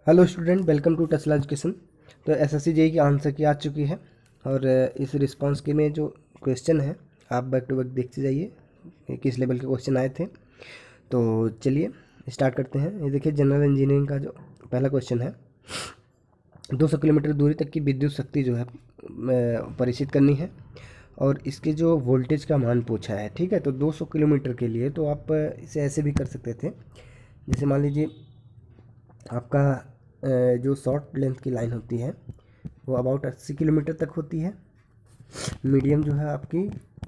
Hello student, welcome to Tesla Education. तो SSC JEE की answer key आ चुकी है और इस रिस्पांस के में जो क्वेश्चन है आप बैक टू बैक देखते जाइए किस लेवल के क्वेश्चन आए थे। तो चलिए स्टार्ट करते हैं। ये देखिए जनरल इंजीनियरिंग का जो पहला क्वेश्चन है, 200 किलोमीटर दूरी तक की विद्युत शक्ति जो है परिचित करनी है और इसके जो वोल्टेज का मान पूछा है। ठीक है, तो 200 किलोमीटर के लिए तो आप इसे ऐसे भी कर सकते थे। जैसे मान लीजिए आपका जो शॉर्ट लेंथ की लाइन होती है वो अबाउट 80 किलोमीटर तक होती है। मीडियम जो है आपकी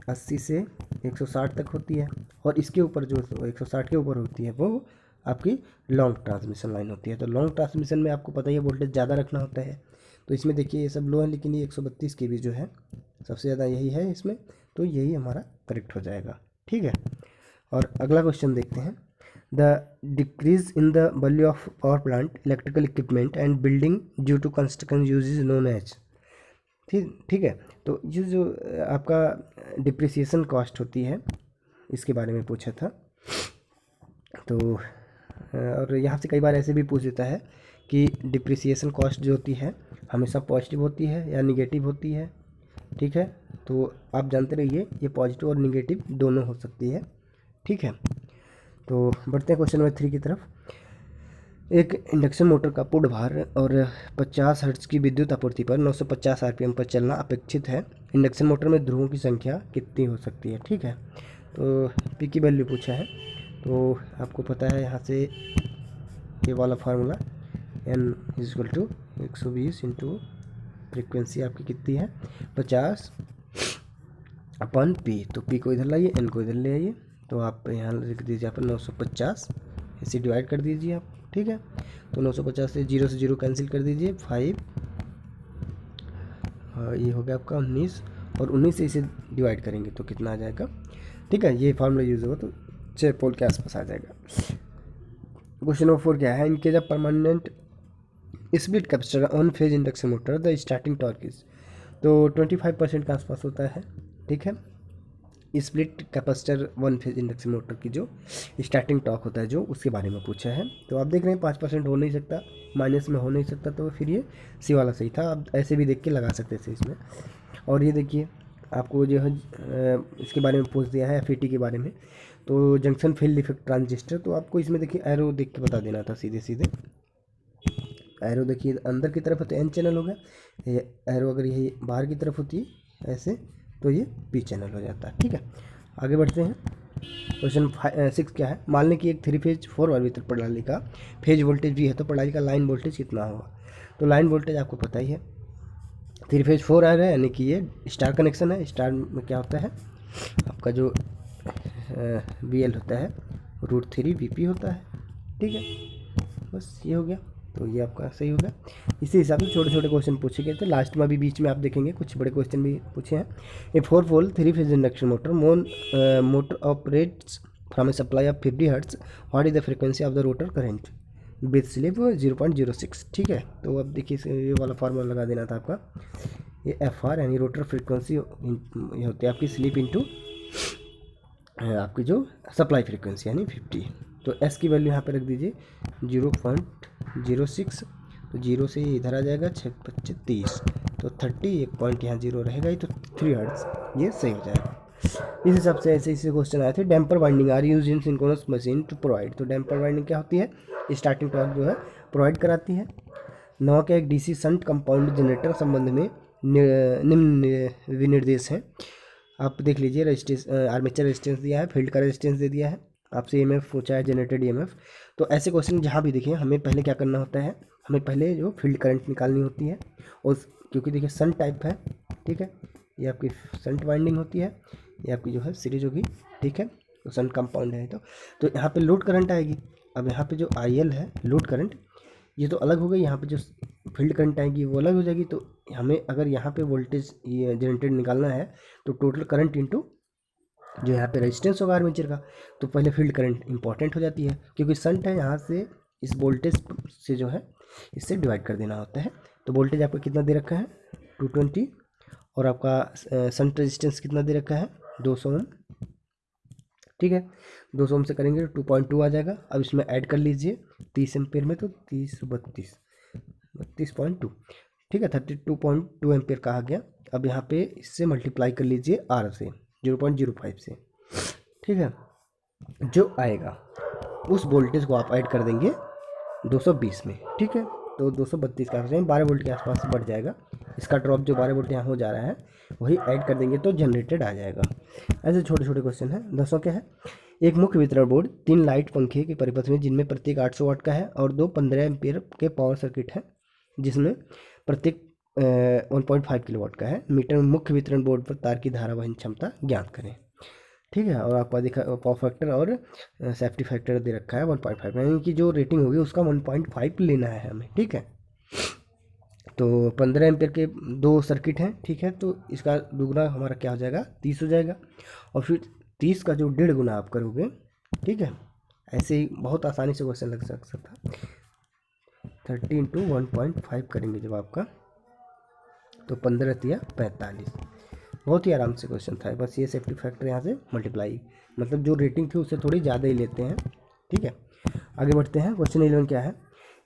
80 से 160 तक होती है और इसके ऊपर जो 160 के ऊपर होती है वो आपकी लॉन्ग ट्रांसमिशन लाइन होती है। तो लॉन्ग ट्रांसमिशन में आपको पता ही है वोल्टेज ज़्यादा रखना होता है। तो इसमें देखिए ये सब लो है, लेकिन ये 132 के जो है सबसे ज़्यादा यही है इसमें, तो यही हमारा करेक्ट हो जाएगा। ठीक है, और अगला क्वेश्चन देखते हैं। The decrease in the value of power plant electrical equipment and building due to construction use is known as. ठीक है, तो ये जो आपका डिप्रिसिएशन कॉस्ट होती है इसके बारे में पूछा था। तो और यहाँ से कई बार ऐसे भी पूछ देता है कि डिप्रिसिएशन कॉस्ट जो होती है हमेशा पॉजिटिव होती है या निगेटिव होती है। ठीक है, तो आप जानते रहिए ये पॉजिटिव और निगेटिव दोनों हो सकती है। ठीक है, तो बढ़ते हैं क्वेश्चन नंबर 3 की तरफ। एक इंडक्शन मोटर का पूर्ण भार और 50 हर्ट्ज की विद्युत आपूर्ति पर 950 आरपीएम पर चलना अपेक्षित है। इंडक्शन मोटर में ध्रुवों की संख्या कितनी हो सकती है। ठीक है, तो पी की वैल्यू पूछा है, तो आपको पता है यहाँ से ये वाला formula N is equal to 120 into frequency आपकी कितनी है 50 अपन पी। तो पी को इधर लाइए, एन को इधर ले आइए, तो आप यहाँ लिख दीजिए आप 950 इसे डिवाइड कर दीजिए आप। ठीक है, तो 950 से जीरो कैंसिल कर दीजिए 5, ये हो गया आपका 19 और 19 से इसे डिवाइड करेंगे तो कितना आ जाएगा। ठीक है, ये फार्मूला यूज़ होगा तो 6 पोल के आसपास आ जाएगा। क्वेश्चन नंबर 4 क्या है। इनके जब permanent split capacitor on phase induction motor the starting torque is, तो 25% के आसपास होता है। ठीक है, split capacitor one phase induction motor की जो स्टार्टिंग टॉर्क होता है जो उसके बारे में पूछा है। तो आप देख रहे हैं 5% हो नहीं सकता, माइनस में हो नहीं सकता, तो फिर ये सी वाला सही था। आप ऐसे भी देख के लगा सकते थे इसमें। और ये देखिए आपको जो है इसके बारे में पूछ दिया है एफ के बारे में, तो जंक्शन फील्ड इफेक्ट ट्रांजिस्टर। तो आपको इसमें देखिए एरो देख के बता देना था, सीधे सीधे एरो देखिए अंदर की तरफ है तो एन चैनल हो गया, ये एरो अगर यही बाहर की तरफ होती है ऐसे तो ये पी चैनल हो जाता है। ठीक है, आगे बढ़ते हैं। क्वेश्चन 6 क्या है। मान लें कि एक 3 फेज 4 वायर वितरण प्रणाली का फेज वोल्टेज भी है, तो प्रणाली का लाइन वोल्टेज कितना होगा। तो लाइन वोल्टेज आपको पता ही है 3 फेज 4 वायर है, यानी कि ये स्टार कनेक्शन है। स्टार में क्या होता है आपका जो वी एल होता है √3 वी होता है। ठीक है, बस ये हो गया, तो ये आपका सही होगा। इसी हिसाब से छोटे छोटे क्वेश्चन पूछे गए थे। लास्ट में अभी बीच में आप देखेंगे कुछ बड़े क्वेश्चन भी पूछे हैं। ए 4 pole 3 phase induction motor motor operates from A supply of 50 hertz, what is the frequency of the rotor current with slip 0.06। ठीक है, तो अब देखिए ये वाला फार्मूला लगा देना था आपका, ये एफ आर यानी रोटर फ्रीक्वेंसी ये होती है आपकी स्लिप इंटू आपकी जो सप्लाई फ्रीक्वेंसी यानी 50। तो एस की वैल्यू यहाँ पे रख दीजिए 0.06, तो जीरो से इधर आ जाएगा 6×5 30, तो 30 एक पॉइंट यहाँ जीरो रहेगा ही, तो 3 हर्ट्ज ये सही हो जाएगा। इस हिसाब से ऐसे ऐसे क्वेश्चन आए थे। Damper winding are used in synchronous machine to provide, तो डैम्पर वाइंडिंग क्या होती है, स्टार्टिंग टॉर्क जो है प्रोवाइड कराती है। 9 के एक डीसी शंट कंपाउंड जनरेटर संबंध में निम्न विनिर्देश हैं। आप देख लीजिए रजिस्टेंस, आर्मेचर रेजिस्टेंस दिया है, फील्ड का रेजिस्टेंस दे दिया है, आपसे ईएमएफ पूछा है, जनरेटेड ईएमएफ। तो ऐसे क्वेश्चन जहाँ भी देखिए हमें पहले क्या करना होता है, हमें पहले जो फील्ड करंट निकालनी होती है। और क्योंकि देखिए सन टाइप है, ठीक है, ये आपकी संट वाइंडिंग होती है, ये आपकी जो है सीरीज होगी। ठीक है, तो सन कंपाउंड है, तो यहाँ पे लोड करंट आएगी। अब यहाँ पे जो IL है लोड करंट ये तो अलग हो गई, यहाँ पे जो फील्ड करंट आएगी वो अलग हो जाएगी। तो हमें अगर यहाँ पे वोल्टेज ये जनरेटेड निकालना है तो टोटल करंट इंटू जो यहाँ पे रेजिस्टेंस होगा आर्मेचर का, तो पहले फील्ड करंट इंपॉर्टेंट हो जाती है, क्योंकि संट है यहाँ से इस वोल्टेज से जो है इससे डिवाइड कर देना होता है। तो वोल्टेज आपका कितना दे रखा है 220, और आपका संट रेजिस्टेंस कितना दे रखा है 200 ओम। ठीक है, 200 ओम से करेंगे तो 2.2 आ जाएगा। अब इसमें ऐड कर लीजिए 30 एम्पेयर में, तो 30 32 32.2, ठीक है, 32.2 एम्पियर कहा गया। अब यहाँ पे इससे मल्टीप्लाई कर लीजिए R से 0.05 से, ठीक है, जो आएगा उस वोल्टेज को आप ऐड कर देंगे 220 में, ठीक है। तो 232 का 12 वोल्ट के आसपास बढ़ जाएगा। इसका ड्रॉप जो 12 वोल्ट यहाँ हो जा रहा है वही ऐड कर देंगे तो जनरेटेड आ जाएगा। ऐसे छोटे छोटे क्वेश्चन है। 10वां क्या है, एक मुख्य वितरण बोर्ड 3 लाइट पंखे के परिपथ में जिनमें प्रत्येक 800 वाट का है और 2 15 एम्पियर के पावर सर्किट है जिसमें प्रत्येक 1.5 किलोवाट का है। मीटर मुख्य वितरण बोर्ड पर तार की धारा वहन क्षमता ज्ञात करें, ठीक है। और आपका दिखा पावर फैक्टर और सेफ्टी फैक्टर दे रखा है 1.5, यानी कि जो रेटिंग होगी उसका 1.5 लेना है हमें, ठीक है। तो 15 एम्पियर के 2 सर्किट हैं, ठीक है, तो इसका दुगना हमारा क्या हो जाएगा 30 हो जाएगा। और फिर 30 का जो 1.5 गुना आप करोगे, ठीक है, ऐसे ही बहुत आसानी से क्वेश्चन लग सकता है। 30 × 1.5 करेंगे जब आपका, तो 15 × 45, बहुत ही आराम से क्वेश्चन था। बस ये सेफ्टी फैक्टर यहाँ से मल्टीप्लाई, मतलब जो रेटिंग थी उससे थोड़ी ज़्यादा ही लेते हैं, ठीक है। आगे बढ़ते हैं। क्वेश्चन 11 क्या है,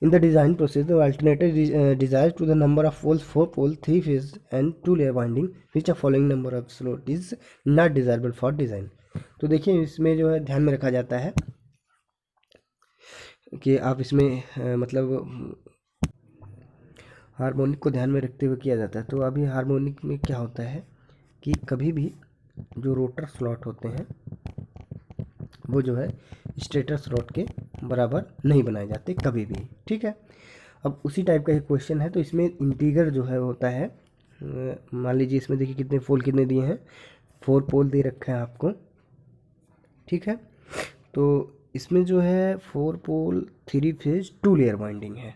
in the design process the alternative desire to the number of poles 4 pole 3 phase and 2 layer winding which a following number of slot is not desirable for design. तो देखिए इसमें जो है ध्यान में रखा जाता है कि आप इसमें मतलब हार्मोनिक को ध्यान में रखते हुए किया जाता है। तो अभी हार्मोनिक में क्या होता है कि कभी भी जो रोटर स्लॉट होते हैं वो जो है स्टेटर स्लॉट के बराबर नहीं बनाए जाते कभी भी, ठीक है। अब उसी टाइप का एक क्वेश्चन है, तो इसमें इंटीगर जो है होता है, मान लीजिए इसमें देखिए कितने पोल कितने दिए हैं, 4 पोल दे रखा है आपको, ठीक है। तो इसमें जो है 4 पोल 3 फेज 2 लेयर वाइंडिंग है।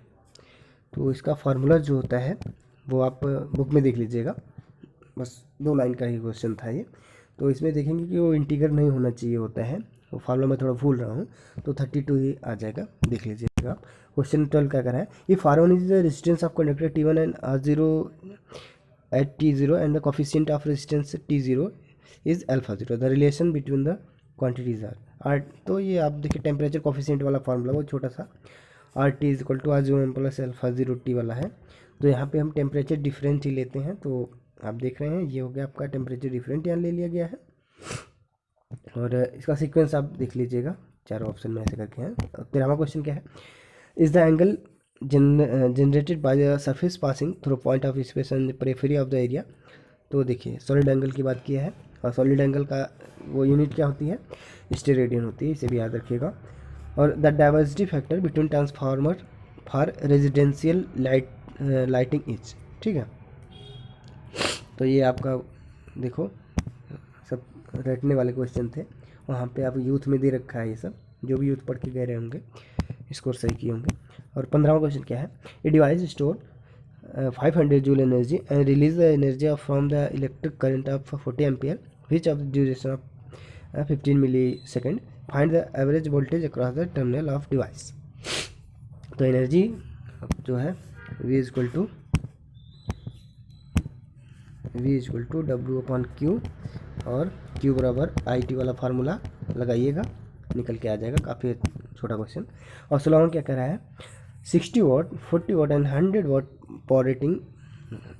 तो इसका फार्मूला जो होता है वो आप बुक में देख लीजिएगा, बस 2 लाइन का ही क्वेश्चन था ये। तो इसमें देखेंगे कि वो इंटीगर नहीं होना चाहिए होता है, वो फार्मूला मैं थोड़ा भूल रहा हूँ, तो 32 ही आ जाएगा, देख लीजिएगा। क्वेश्चन 12 क्या कर रहा है, if R1 is the resistance of conductor T1 and R0 at T0 and the coefficient of resistance T0 is α0, the relation between the quantities are. तो ये आप देखिए टेम्परेचर कोफिशिएंट वाला फार्मूला वो छोटा सा RT is equal to R0 plus α0T वाला है। तो यहाँ पे हम टेम्परेचर डिफरेंस ही लेते हैं, तो आप देख रहे हैं ये हो गया आपका टेम्परेचर डिफरेंट यहाँ ले लिया गया है। और इसका सीक्वेंस आप देख लीजिएगा, चारों ऑप्शन में ऐसे करके हैं। 13वां क्वेश्चन क्या है, is the angle generated by the surface passing through point of space and periphery of the area. तो देखिए सॉलिड एंगल की बात किया है, और सॉलिड एंगल का वो यूनिट क्या होती है, स्टेरेडियन होती है, इसे भी याद रखिएगा। और the diversity factor between transformer for residential lighting is, ठीक है। तो ये आपका देखो सब रटने वाले क्वेश्चन थे, वहाँ पे आप यूथ में दे रखा है ये सब, जो भी यूथ पढ़ के गए रहे होंगे स्कोर सही किए होंगे। और 15वां क्वेश्चन क्या है, a device store 500 joule energy and release the energy of from the electric current of 40 ampere which of the duration of 15 millisecond, find the average voltage across the terminal of device. तो energy जो है V equal to W/Q, और Q बराबर IT वाला formula लगाइएगा, निकल के आ जाएगा, काफ़ी छोटा क्वेश्चन। और 16वां क्या कह रहा है, 60 वाट 40 वाट एंड 100 वाट पावर रेटिंग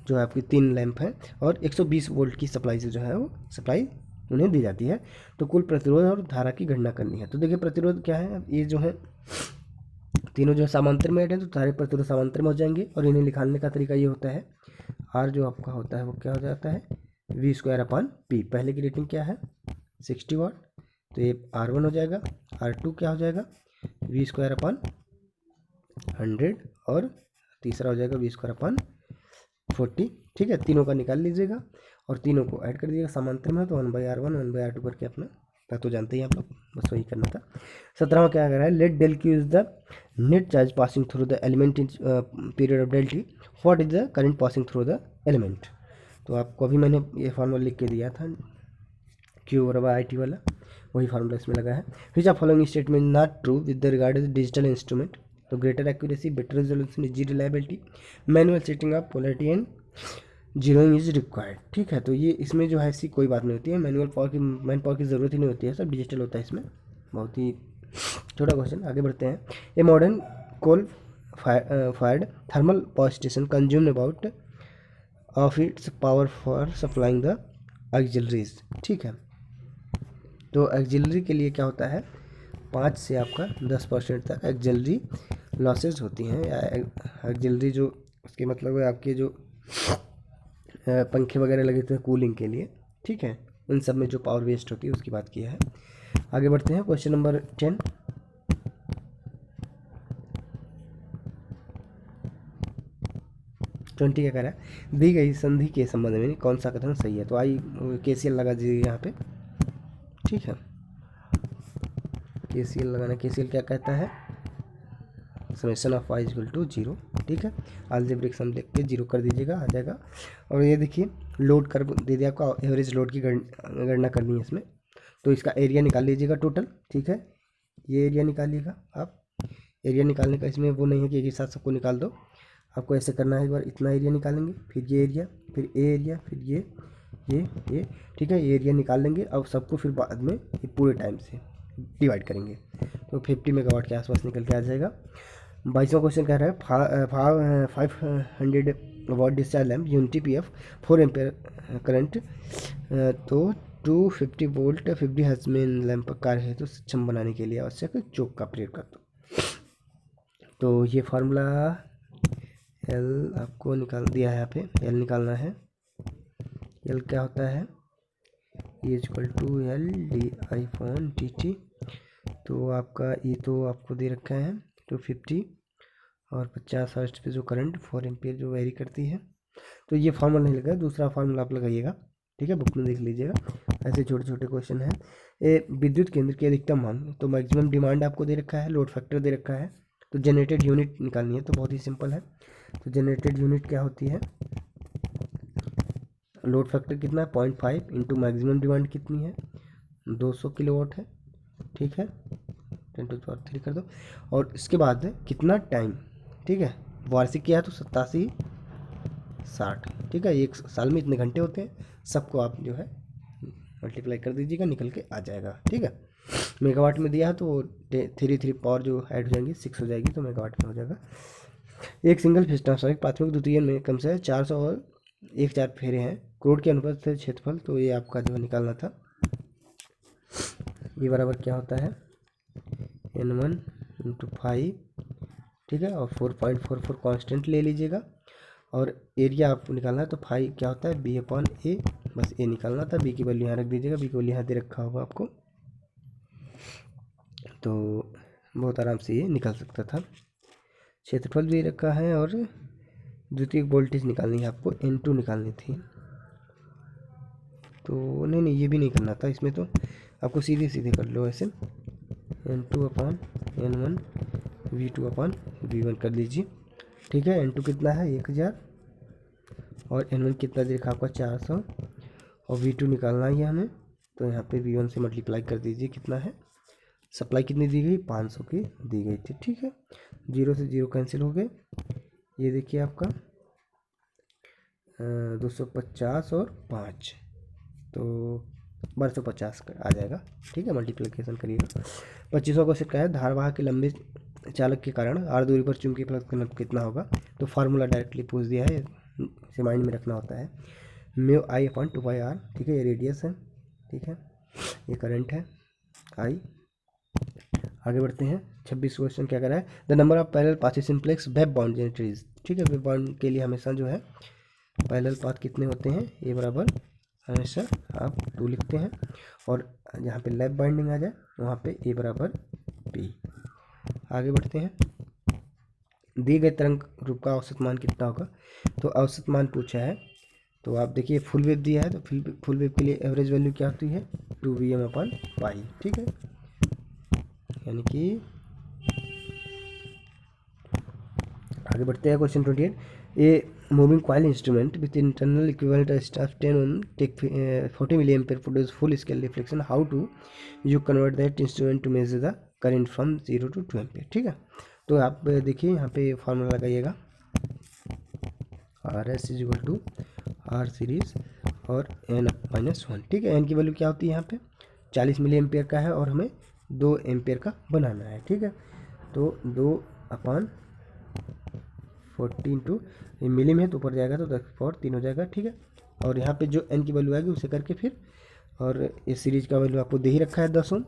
जो है आपकी 3 लैंप है और 120 वोल्ट की सप्लाई से जो है वो सप्लाई उन्हें दी जाती है। तो कुल प्रतिरोध और धारा की गणना करनी है। तो देखिए प्रतिरोध क्या है, ये जो है तीनों जो है समांतर में है, तो सारे प्रतिरोध समांतर में हो जाएंगे। और इन्हें लिखाने का तरीका ये होता है, R जो आपका होता है वो क्या हो जाता है V²/P। पहले की रेटिंग क्या है 60 वाट, तो ये R1 हो जाएगा। R2 क्या हो जाएगा V²/100, और तीसरा हो जाएगा V²/40, ठीक है। तीनों का निकाल लीजिएगा और तीनों को ऐड कर दीजिएगा, समांतर में तो 1/R1 1/R2 करके अपना तो जानते ही आप लोग, बस वही करना था। 17वां क्या कर रहा है, let del Q is the net charge passing through the element in period of del T, what is the current passing through the element. तो आपको अभी मैंने ये फार्मूला लिख के दिया था Q/IT वाला, वही फार्मूला इसमें लगा है। Which of following statement not true with the regard digital instrument. तो greater accuracy, better resolution, easy reliability, manual setting of polarity and zeroing is required, ठीक है। तो ये इसमें जो है ऐसी कोई बात नहीं होती है, मैन पावर की ज़रूरत ही नहीं होती है, सब डिजिटल होता है इसमें। बहुत ही छोटा क्वेश्चन, आगे बढ़ते हैं। A modern coal fired thermal power station consumed about of its power for supplying the auxiliaries। ठीक है, तो auxiliary के लिए क्या होता है, 5 से आपका 10% तक auxiliary लॉसेज होती हैं, या auxiliary जो उसके मतलब है आपके जो पंखे वगैरह लगे थे कूलिंग के लिए, ठीक है, उन सब में जो पावर वेस्ट होती है उसकी बात किया है। आगे बढ़ते हैं, क्वेश्चन नंबर 10। क्या कह रहा है, दी गई संधि के संबंध में कौन सा कथन सही है। तो आई KCL लगा दीजिए यहाँ पे, ठीक है, KCL लगाना। KCL क्या कहता है, summation of y equal to 0, ठीक है, अलजेब्रिक सम लिख के 0 कर दीजिएगा, आ जाएगा। और ये देखिए लोड कर्व दे दिया आपको, एवरेज लोड की गणना करनी है इसमें, तो इसका एरिया निकाल लीजिएगा टोटल, ठीक है, ये एरिया निकालिएगा आप। एरिया निकालने का इसमें वो नहीं है कि एक ही साथ सबको निकाल दो, आपको ऐसे करना है, एक बार इतना एरिया निकालेंगे, फिर ये एरिया, फिर ए एरिया, फिर ये, ठीक है, ये एरिया निकाल लेंगे। अब सबको फिर बाद में ये पूरे टाइम से डिवाइड करेंगे, तो 50 मेगावाट के आसपास निकल के आ जाएगा। 22वां क्वेश्चन कह रहा है 500 watt discharge lamp unity PF 4 ampere current, तो 250 वोल्ट 50 हर्ट्ज में लैम्प कार्य है तो सक्षम बनाने के लिए आवश्यक चोक का प्रयोग कर दो। तो ये फार्मूला L आपको निकाल दिया है, यहाँ पे L निकालना है। L क्या होता है, E=LdI/dt। तो आपका ये तो आपको दे रखा है 250 और 50 हर्ट्ज पे जो करंट 4 एम्पियर जो वेरी करती है। तो ये फार्मूला नहीं लगा, दूसरा फार्मूला आप लगाइएगा, ठीक है, बुक में देख लीजिएगा। ऐसे छोटे छोटे क्वेश्चन हैं। विद्युत केंद्र की अधिकतम मांग, तो मैक्सिमम डिमांड आपको दे रखा है, लोड फैक्टर दे रखा है, तो जनरेटेड यूनिट निकालनी है, तो बहुत ही सिंपल है। तो जनरेटेड यूनिट क्या होती है, लोड फैक्टर कितना है 0.5 इंटू मैक्सिमम डिमांड कितनी है 200 किलोवाट है, ठीक है, 10⁻³ कर दो। और इसके बाद कितना टाइम, ठीक है, वार्षिक किया है तो 8760, ठीक है, एक साल में इतने घंटे होते हैं, सबको आप जो है मल्टीप्लाई कर दीजिएगा, निकल के आ जाएगा, ठीक है। मेगावाट में दिया है तो 3 पावर जो ऐड हो जाएंगी 6 हो जाएगी, तो मेगावाट में हो जाएगा। एक सिंगल फेज ट्रांसफार्मर प्राथमिक द्वितीय में कम से 400 और 1000 फेरे हैं, करोड़ के अनुपात से क्षेत्रफल, तो ये आपका जो निकालना था। ये बराबर क्या होता है N1 × 5, ठीक है, और 4.44 कांस्टेंट ले लीजिएगा। और एरिया आपको निकालना है, तो 5 क्या होता है B/A, बस A निकालना था, B की वैल्यू यहाँ रख दीजिएगा, B की वैल्यू यहाँ दे रखा होगा आपको, तो बहुत आराम से ये निकल सकता था। क्षेत्रफल भी रखा है और द्वितीय वोल्टेज निकालनी है आपको, N2 निकालनी थी, तो नहीं ये भी नहीं करना था, इसमें तो आपको सीधे सीधे कर लो ऐसे, N2/N1 V2/V1 कर लीजिए, ठीक है। N2 कितना है 1000 और N1 कितना देखा आपका 400 और V2 निकालना है हमें, तो यहाँ पे V1 से मल्टीप्लाई कर दीजिए, कितना है, सप्लाई कितनी दी गई 500 की दी गई थी, ठीक है। 0 से 0 कैंसिल हो गए, ये देखिए आपका 250 और 5, तो 1250 आ जाएगा, ठीक है, मल्टीप्लिकेशन करिएगा। 25वां क्वेश्चन का है धारवाहक के लंबे चालक के कारण r दूरी पर चुंबकीय फ्लक्स घनत्व कितना होगा। तो फार्मूला डायरेक्टली पूछ दिया है, इसे माइंड में रखना होता है, μI/2πr, ठीक है, ये रेडियस है, ठीक है, ये करंट है I। आगे बढ़ते हैं, 26 क्वेश्चन क्या कर रहा है, the number of parallel path simplex wave wound generators, ठीक है, वेब बाउंड के लिए हमेशा जो है पैरेलल पाथ कितने होते हैं, ये बराबर हमेशा आप 2 लिखते हैं, और जहाँ पे लैप बाइंडिंग आ जाए वहाँ पे A बराबर B। आगे बढ़ते हैं, दिए गए तरंग रूप का औसत मान कितना होगा। तो औसत मान पूछा है, तो आप देखिए फुल वेव दिया है, तो फुल वेव के लिए एवरेज वैल्यू क्या होती है 2Vm/π, ठीक है, यानी कि आगे बढ़ते हैं question 28, a moving coil instrument with internal equivalent resistance 10 ohm take 40 mA produce full scale reflection, how to you convert that instrument to measure the current from 0 to 2 ampere, ठीक है। तो आप देखिए यहाँ पे फार्मूला लगाइएगा, RS = R सीरीज और N-1, ठीक है। N की वैल्यू क्या होती है यहाँ पे 40 mA का है और हमें 2 एम्पियर का बनाना है, ठीक है, तो 2/40 40 इंटू मिली में तो ऊपर जाएगा तो 10⁻³ हो जाएगा, ठीक है। और यहाँ पे जो n की वैल्यू आएगी उसे करके फिर, और इस सीरीज का वैल्यू आपको दे ही रखा है 10 ओम,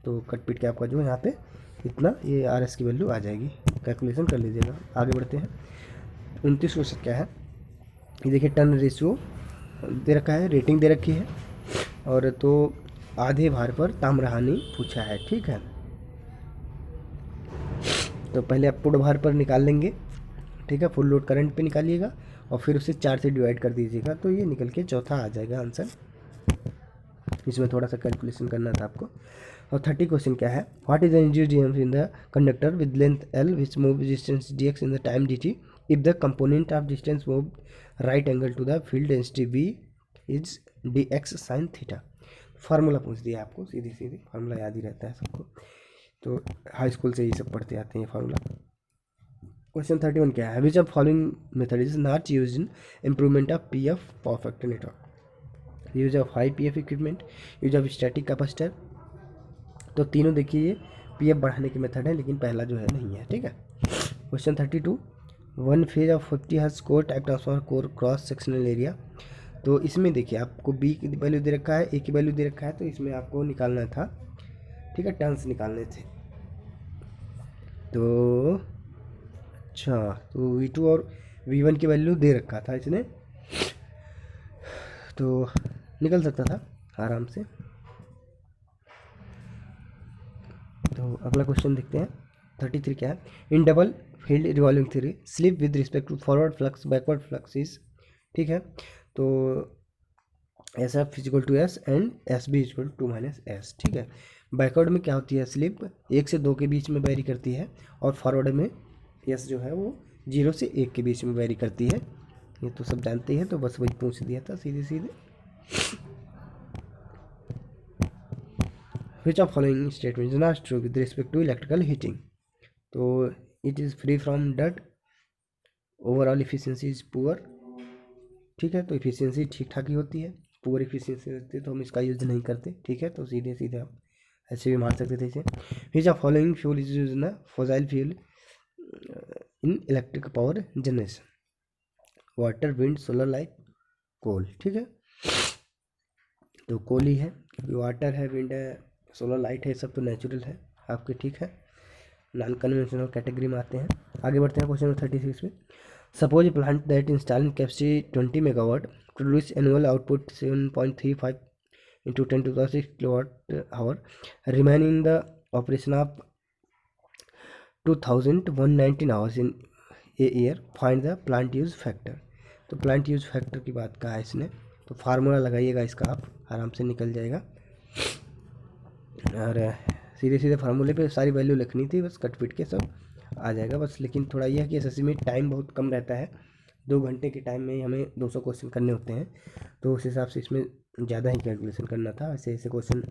तो कट पीट के आपका जो यहाँ पे इतना ये RS की वैल्यू आ जाएगी। कैलकुलेशन कर लीजिएगा। आगे बढ़ते हैं। 29 क्वेश्चन क्या है, ये देखिए टर्न रेशियो दे रखा है, रेटिंग दे रखी है, और तो आधे भार पर ताम्रहानि पूछा है, ठीक है। तो पहले आप पूर्ण भार पर निकाल लेंगे, ठीक है, फुल लोड करंट पे निकालिएगा और फिर उसे 4 से डिवाइड कर दीजिएगा, तो ये निकल के चौथा आ जाएगा आंसर। इसमें थोड़ा सा कैलकुलेशन करना था आपको। और 30 क्वेश्चन क्या है, what is the induced EMF in the conductor with length L which move distance dx in the time dt if the component of distance move right angle to the field density V is dx sin theta. Formula पूछ दिया आपको, सीधी सीधी formula याद ही रहता है सबको, तो high school से ये सब पढ़ते आते हैं फार्मूला। क्वेश्चन 31 क्या है, which of following method is not use in improvement of PF power factor network, use of high PF equipment, use of static capacitor. तो तीनों देखिए ये PF बढ़ाने की मेथड है, लेकिन पहला जो है नहीं है, ठीक है। Question 32, one phase of 50 hertz core type transformer core cross sectional area. तो इसमें देखिए आपको B की वैल्यू दे रखा है, A की वैल्यू दे रखा है, तो इसमें आपको निकालना था, ठीक है, टर्न्स निकालने थे। तो अच्छा, तो V2 और V1 की वैल्यू दे रखा था इसने, तो निकल सकता था आराम से। तो अगला क्वेश्चन देखते हैं। 33 क्या है, in double field revolving theory slip with respect to forward flux backward flux is, ठीक है। तो SF equal to S and SB equal to -S, ठीक है। बैकवर्ड में क्या होती है, स्लिप 1 से 2 के बीच में वेरी करती है, और फॉरवर्ड में S जो है वो 0 से 1 के बीच में वेरी करती है। ये तो सब जानते हैं, तो बस वही पूछ दिया था सीधे सीधे। Which of following statement is not true with respect to electrical heating? तो it is free from dirt, overall efficiency is poor, ठीक है। तो इफिशियंसी ठीक ठाक ही होती है, पुअर इफिशियंसी होती है तो हम इसका यूज़ नहीं करते, ठीक है। तो सीधे सीधे आप ऐसे भी मार सकते थे इसे। Which of following fuel is use ना fossil fuel in electric power generation, water, wind, solar, light, coal, ठीक है। तो कोल ही है, क्योंकि वाटर है, विंड है, सोलर लाइट है, सब तो नेचुरल है आपके, ठीक है, नॉन कन्वेंशनल कैटेगरी में आते हैं। आगे बढ़ते हैं क्वेश्चन 36 में। Suppose A plant that installing capacity 20 megawatt produce annual output 7.35 into 10⁶ kWh remaining the operation of 2119 hours in a year, find the plant use factor। तो प्लांट यूज फैक्टर की बात कहा है इसने, तो फार्मूला लगाइएगा इसका, आप आराम से निकल जाएगा। और सीधे सीधे फार्मूले पे सारी वैल्यू लिखनी थी, बस कट पिट के सब आ जाएगा बस। लेकिन थोड़ा यह है कि SSC में टाइम बहुत कम रहता है, 2 घंटे के टाइम में हमें 200 क्वेश्चन करने होते हैं, तो उस हिसाब से इसमें ज़्यादा ही कैलकुलेशन करना था। ऐसे ऐसे क्वेश्चन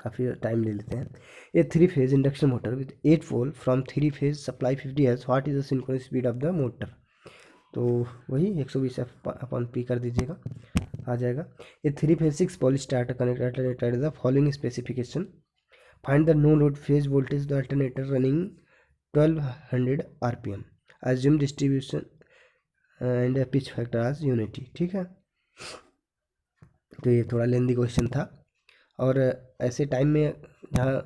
काफ़ी टाइम ले लेते हैं। A 3 phase induction motor with 8 pole from 3 phase supply 50 hertz, what is the synchronous speed of the motor. तो वही 120 F/P कर दीजिएगा, आ जाएगा। A 3 phase 6 pole starter connector is the following specification, find the no load phase voltage the alternator running 1200 RPM, assume distribution and pitch factor as unity, ठीक है। तो ये थोड़ा लेंदी क्वेश्चन था, और ऐसे टाइम में जहाँ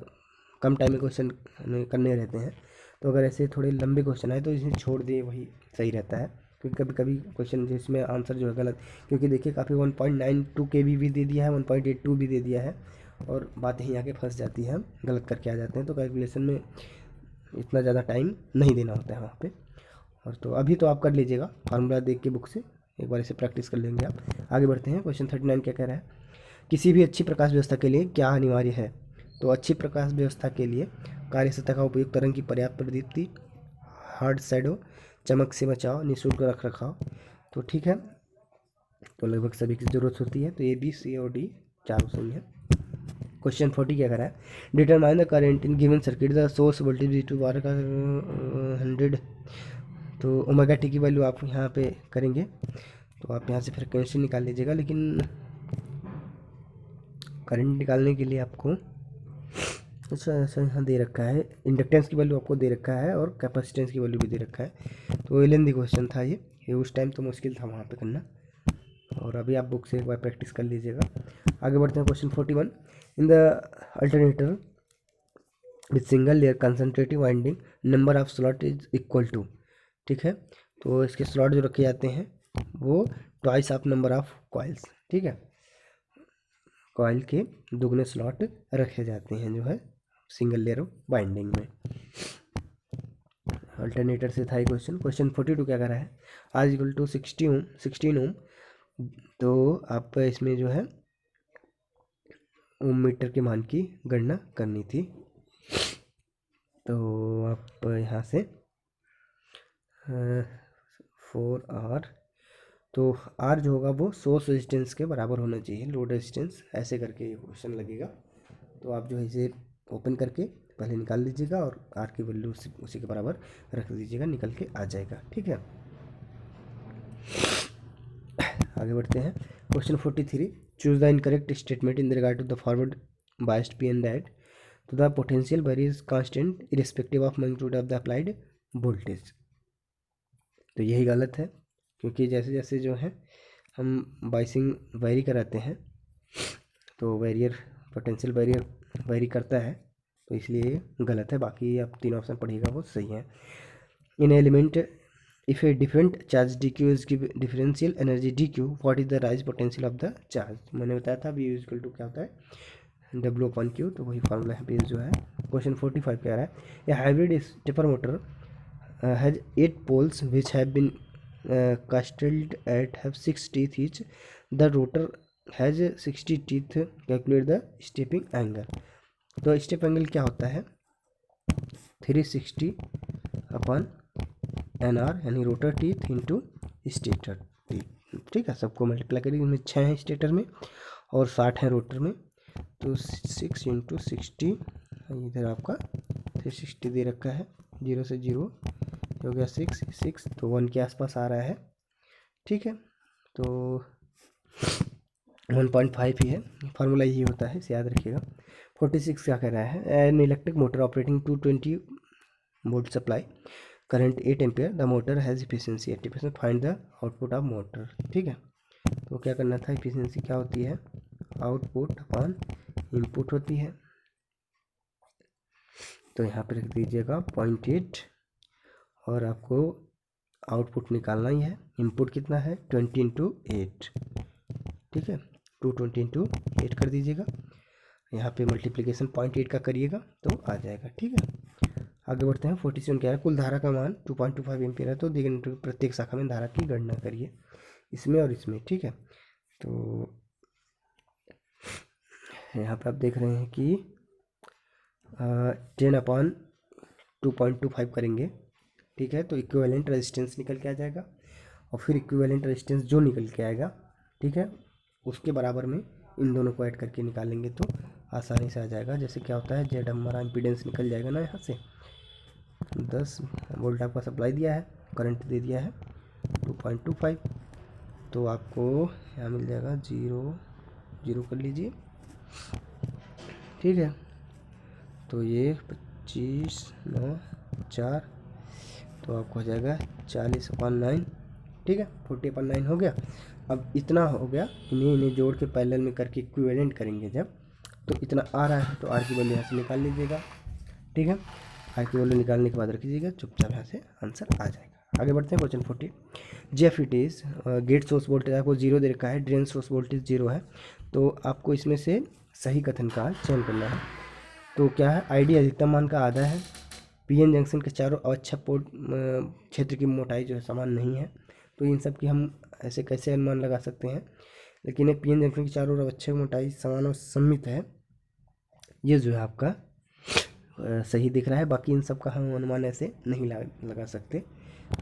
कम टाइम में क्वेश्चन करने रहते हैं, तो अगर ऐसे थोड़े लंबे क्वेश्चन आए तो इसे छोड़ दिए, वही सही रहता है। क्योंकि कभी कभी क्वेश्चन जिसमें आंसर जो है गलत, क्योंकि देखिए काफ़ी 1.92 kV भी दे दिया है, 1.82 भी दे दिया है, और बात यहीं आके फंस जाती है, हम गलत करके आ जाते हैं। तो कैलकुलेशन में इतना ज़्यादा टाइम नहीं देना होता है वहाँ पे। और तो अभी तो आप कर लीजिएगा फार्मूला देख के बुक से, एक बार इसे प्रैक्टिस कर लेंगे आप। आगे बढ़ते हैं। क्वेश्चन 39 क्या कह रहा है, किसी भी अच्छी प्रकाश व्यवस्था के लिए क्या अनिवार्य है। तो अच्छी प्रकाश व्यवस्था के लिए कार्य सतह का उपयुक्त तरंग की पर्याप्त प्रदीप्ति, हार्ड शैडो, चमक से बचाव, निःशुल्क रख रखाव। तो ठीक है, तो लगभग सभी की ज़रूरत होती है, तो A B C और D चारों सही है। क्वेश्चन 40 क्या कर रहा है, determine the current in given circuit the source voltage to bar का 100। तो ओमेगा टी की वैल्यू आप यहाँ पे करेंगे, तो आप यहाँ से फ्रिक्वेंसी निकाल लीजिएगा, लेकिन करंट निकालने के लिए आपको अच्छा अच्छा, यहाँ दे रखा है इंडक्टेंस की वैल्यू आपको दे रखा है और कैपेसिटेंस की वैल्यू भी दे रखा है। तो लेंदी क्वेश्चन था ये उस टाइम तो मुश्किल था वहाँ पे करना, और अभी आप बुक से एक बार प्रैक्टिस कर लीजिएगा। आगे बढ़ते हैं question 41। In the alternator with single layer concentrated winding number of slot is equal to, ठीक है। तो इसके स्लॉट जो रखे जाते हैं वो twice of number of coils, ठीक है। कॉइल के दुगने स्लॉट रखे जाते हैं जो है सिंगल लेयर बाइंडिंग में। अल्टरनेटर से था ये क्वेश्चन। क्वेश्चन 42 क्या कर रहा है, आज इक्वल टू 16 ओम। तो आप इसमें जो है ओम मीटर के मान की गणना करनी थी। तो आप यहाँ से 4R, तो R जो होगा वो सोर्स रेजिस्टेंस के बराबर होना चाहिए, लोड रेजिस्टेंस, ऐसे करके ये क्वेश्चन लगेगा। तो आप जो है इसे ओपन करके पहले निकाल लीजिएगा और R की वैल्यू उसी के बराबर रख दीजिएगा, निकल के आ जाएगा, ठीक है। आगे बढ़ते हैं question 43। Choose the incorrect statement in regard to the forward biased P and that तो the potential varies constant irrespective of magnitude of the applied voltage. तो यही गलत है, क्योंकि जैसे जैसे जो है हम बाइसिंग वेरी कराते हैं तो वेरियर पोटेंशियल वेरियर वेरी करता है, तो इसलिए गलत है। बाकी आप तीन ऑप्शन पढ़िएगा वो सही है। In element if a different charge D Q is give differential energy D Q, what is the rise potential of the charge. मैंने बताया था वी इक्वल टू क्या होता है डब्ल्यू अपॉन क्यू, तो वही फार्मूला यहाँ पे जो है। क्वेश्चन 45 कह रहा है a hybrid stepper motor has 8 poles which have been castled at have 6 teeth each. The rotor has 60 teeth. Calculate the stepping angle. तो स्टेप एंगल क्या होता है 360 अपॉन एन आर, यानी rotor teeth into stator teeth, ठीक है। सबको multiply करिए, इनमें 6 हैं स्टेटर में और 60 हैं रोटर में, तो 6 इंटू 60, इधर आपका 360 दे रखा है, 0 से 0 हो गया 6, तो 1 के आसपास आ रहा है, ठीक है। तो 1.5 ही है, फार्मूला यही होता है, इसे याद रखिएगा। 46 क्या कह रहा है, an electric motor operating 220 volt supply current 8 ampere, the motor has efficiency 80%, find the output of motor, ठीक है। तो क्या करना था, इफिशियंसी क्या होती है, आउटपुट अपॉन इनपुट होती है। तो यहाँ पे रख दीजिएगा 0.8 और आपको आउटपुट निकालना ही है। इनपुट कितना है 20 इंटू 8, ठीक है, 220 इंटू 8 कर दीजिएगा। यहाँ पे मल्टीप्लिकेशन 0.8 का करिएगा तो आ जाएगा, ठीक है। आगे बढ़ते हैं 47 क्या है, कुल धारा का मान 2.25 एम्पियर है, तो दी गई प्रत्येक शाखा में धारा की गणना करिए, इसमें और इसमें, ठीक है। तो यहाँ पे आप देख रहे हैं कि 10/2.25 करेंगे, ठीक है। तो इक्विवेलेंट रेजिस्टेंस निकल के आ जाएगा, और फिर इक्विवेलेंट रेजिस्टेंस जो निकल के आएगा, ठीक है, उसके बराबर में इन दोनों को ऐड करके निकालेंगे तो आसानी से आ जाएगा। जैसे क्या होता है, जेड हमारा इम्पीडेंस निकल जाएगा ना, यहाँ से 10 वोल्ट आपका सप्लाई दिया है, करंट दे दिया है 2.25, तो आपको यहाँ मिल जाएगा 0 कर लीजिए, ठीक है। तो ये 25/9 4, तो आपको हो जाएगा 40/9, ठीक है, 40/9 हो गया। अब इतना हो गया, इन्हें जोड़ के पैरेलल में करके इक्विवेलेंट करेंगे जब, तो इतना आ रहा है, तो आर की वैल्यू यहाँ से निकाल लीजिएगा, ठीक है। आर की वैल्यू निकालने के बाद रख दीजिएगा, चुपचाप यहाँ से आंसर आ जाएगा। आगे बढ़ते हैं question 40। Jeff it is gate source voltage आपको 0 दे रखा है, ड्रेन सोर्स वोल्टेज 0 है, तो आपको इसमें से सही कथन का चयन करना है। तो क्या है, आईडी अधिकतम मान का आधा है, पीएन जंक्शन के चारों अवच्छा पोर्ट क्षेत्र की मोटाई जो है समान नहीं है, तो इन सब की हम ऐसे कैसे अनुमान लगा सकते हैं, लेकिन एक पीएन जंक्शन की चारों ओर अवच्छा मोटाई समान और सममित है, ये जो है आपका सही दिख रहा है। बाकी इन सब का हम अनुमान ऐसे नहीं लगा सकते,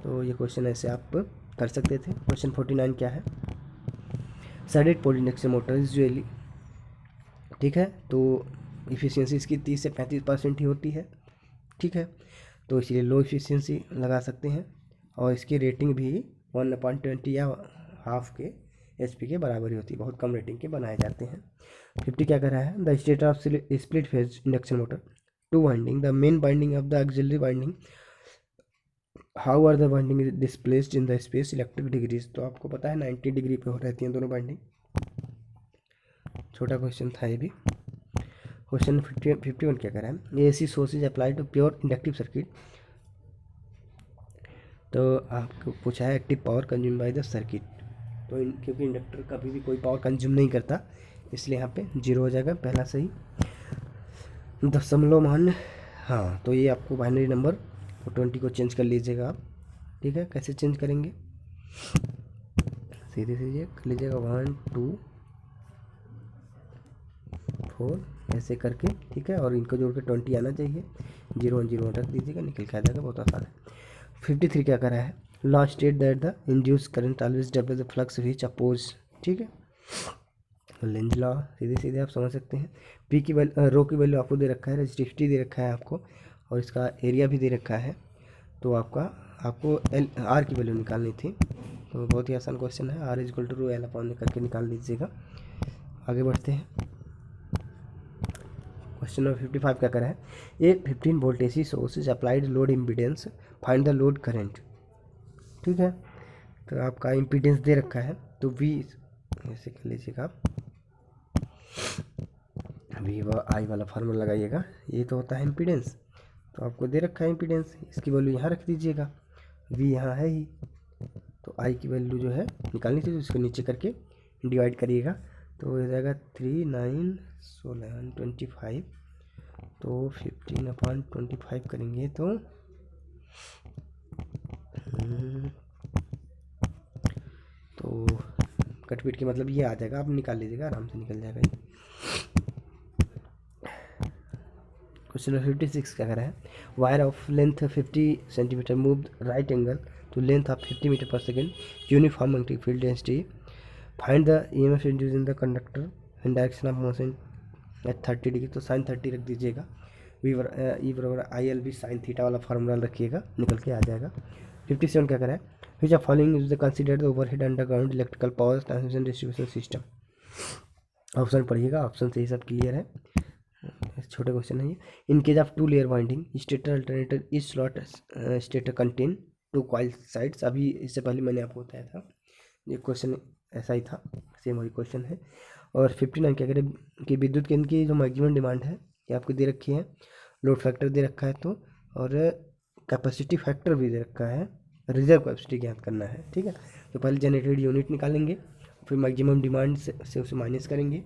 तो ये क्वेश्चन ऐसे आप कर सकते थे। क्वेश्चन 49 क्या है, सैडेड पोल इंडक्शन मोटर यूजुअली, ठीक है, तो इफिशियंसी इसकी 30 से 35% ही होती है, ठीक है, तो इसलिए लो इफिशियंसी लगा सकते हैं, और इसकी रेटिंग भी 1/20 या हाफ के HP के बराबर ही होती है, बहुत कम रेटिंग के बनाए जाते हैं। 50 क्या कर रहा है, the state of split phase induction motor two winding, the main binding of the auxiliary binding, how are the binding displaced in the space electric degrees. तो आपको पता है 90 डिग्री पे हो रहती हैं दोनों बाइंडिंग। छोटा क्वेश्चन था ये भी। क्वेश्चन 51 क्या कह रहा है, AC source is apply to pure inductive circuit. तो आपको पूछा है active power consume by the circuit. तो क्योंकि इंडक्टर कभी भी कोई पावर कंज्यूम नहीं करता, इसलिए यहाँ पे 0 हो जाएगा, पहला सही। दशमलव मान, हाँ तो ये आपको बाइनरी नंबर 20 को चेंज कर लीजिएगा आप, ठीक है। कैसे चेंज करेंगे, सीधे सीधे कर लीजिएगा 1 2 4 ऐसे करके, ठीक है। और इनको जोड़ के 20 आना चाहिए, 0 1 0 रख दीजिएगा, निकल के आ जाएगा, बहुत आसान है। 53 क्या करा है, law state that the induce current always develop the flux which oppose, ठीक है। लेंज लॉ सीधे सीधे आप समझ सकते हैं। पी की वैल्यू, रो की वैल्यू आपको दे रखा है, रेजिस्टिविटी दे रखा है आपको, और इसका एरिया भी दे रखा है। तो आपको आर की वैल्यू निकालनी थी। तो बहुत ही आसान क्वेश्चन है, R is equal to rho L upon करके निकाल लीजिएगा। आगे बढ़ते हैं। क्वेश्चन नंबर 55 क्या करा है, ए 15 volt AC source is applied load impedance, find the load current, ठीक है। तो आपका इम्पीडेंस दे रखा है, तो V ऐसे कर लीजिएगा आप, V व I वाला फार्मूला लगाइएगा। ये तो होता है इम्पीडेंस, तो आपको दे रखा है इम्पीडेंस, इसकी वैल्यू यहाँ रख दीजिएगा, V यहाँ है ही, तो I की वैल्यू जो है निकालनी थी, तो इसको नीचे करके डिवाइड करिएगा, तो हो जाएगा 3 9 16 25, तो 15/25 करेंगे तो कटपीट के मतलब ये आ जाएगा, आप निकाल लीजिएगा, आराम से निकल जाएगा ये। क्वेश्चन नंबर 56 क्या कर रहा है, wire of length 50 centimetre move right angle to length of 50 metre per second, uniform magnetic field density, find the EMF induced in the conductor in direction of motion at 30 degree. तो sine 30 रख दीजिएगा, ई बराबर IL भी sine theta वाला formula रखिएगा, निकल के आ जाएगा। 57 क्या करा है, which are following is the considered overhead underground electrical power transmission distribution system. Option पढ़िएगा, ऑप्शन से ही सब क्लियर है, छोटे क्वेश्चन है ये। In case of 2 layer winding stator alternator is slot stator contain 2 coil sides. अभी इससे पहले मैंने आपको बताया था, ये क्वेश्चन ऐसा ही था, सेम वही क्वेश्चन है। और 59 क्या करें कि विद्युत केंद्र की जो मैक्सिमम डिमांड है ये आपको दे रखी है, लोड फैक्टर दे रखा है, तो और कैपेसिटी फैक्टर भी दे रखा है, रिजर्व कैपेसिटी ज्ञात करना है, ठीक है। तो पहले जनरेटेड यूनिट निकालेंगे, फिर मैक्सिमम डिमांड से उसे माइनस करेंगे,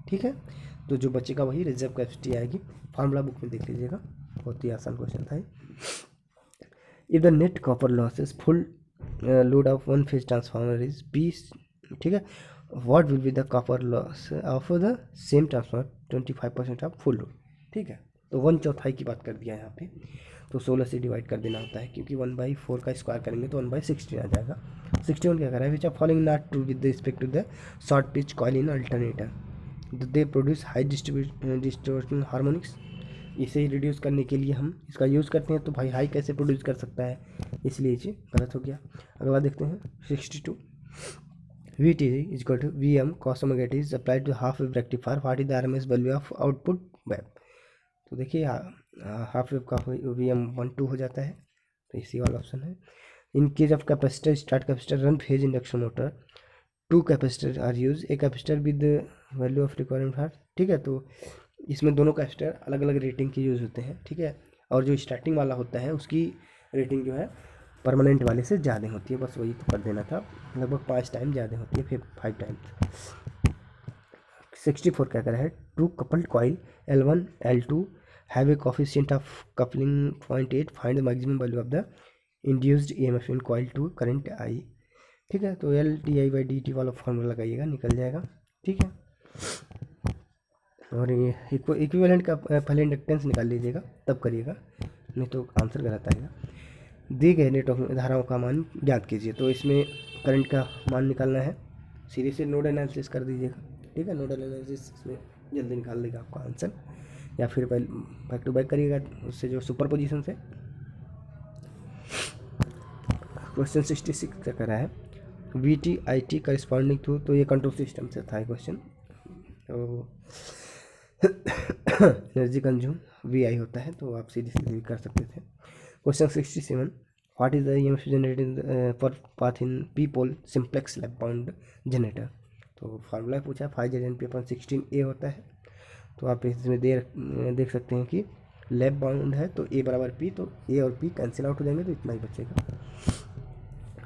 ठीक है। तो जो बचेगा वही रिजर्व कैपेसिटी आएगी, फार्मूला बुक में देख लीजिएगा, बहुत ही आसान क्वेश्चन था। If the net copper losses full load of one phase transformer is P, ठीक है, what will be the copper loss of the same transformer 25% of full load, ठीक है। तो 1/4 की बात कर दिया यहाँ पे, तो 16 से डिवाइड कर देना होता है, क्योंकि 1/4 का स्क्वायर करेंगे तो 1/16 आ जाएगा। 61 क्या कर रहा है, which are following not true with respect to the short pitch coil in alternator, they produce high distortion harmonics. इसे ही रिड्यूस करने के लिए हम इसका यूज़ करते हैं, तो भाई हाई कैसे प्रोड्यूस कर सकता है, इसलिए ये गलत हो गया। अगला देखते हैं 62, VT is equal to VM cos omega t is applied to half wave rectifier, what is the RMS value of output wave। तो देखिए हाफ वेव का VM 1/2 हो जाता है, तो इसी वाला ऑप्शन है। In case of capacitor start capacitor run phase induction motor, 2 capacitor are use, a capacitor with value of requirement हार, ठीक है। तो इसमें दोनों कैपेसिटर अलग अलग रेटिंग के यूज़ होते हैं, ठीक है। और जो स्टार्टिंग वाला होता है उसकी रेटिंग जो है परमानेंट वाले से ज़्यादा होती है, बस वही तो कर देना था, लगभग 5 टाइम ज़्यादा होती है, फिर 5 टाइम्स। 64 क्या कर है, 2 coupled coil L1 L2 have a coefficient of coupling 0.8, find the maximum value of the induced EMF in coil 2 current I, ठीक है। तो LdI/dt वाला फॉर्मूला लगाइएगा, निकल जाएगा, ठीक है। और ये इक्विवेलेंट का पहले इंडक्टेंस निकाल लीजिएगा, तब करिएगा, नहीं तो आंसर गलत आएगा। दी गए नेटवर्क में धाराओं का मान ज्ञात कीजिए, तो इसमें करंट का मान निकालना है, सीधे से नोड एनालिसिस कर दीजिएगा, ठीक है। नोडल एनालिसिस इसमें जल्दी निकाल देगा आपका आंसर, या फिर पहले बैक टू बैक करिएगा उससे जो सुपर पोजिशन से। क्वेश्चन 66 क्या कर रहा है, VT/IT करस्पॉन्डिंग टू, तो ये कंट्रोल सिस्टम से था क्वेश्चन। तो एनर्जी कंज्यूम VI होता है, तो आप सीधे सीधे भी कर सकते थे। Question 67, what is the EMF generated for path in P pole simplex lap bound generator. तो फार्मूला पूछा 5ZnP/16A होता है। तो आप इसमें देख सकते हैं कि लैप बाउंड है तो A बराबर P, तो A और P कैंसिल आउट हो जाएंगे, तो इतना ही बचेगा।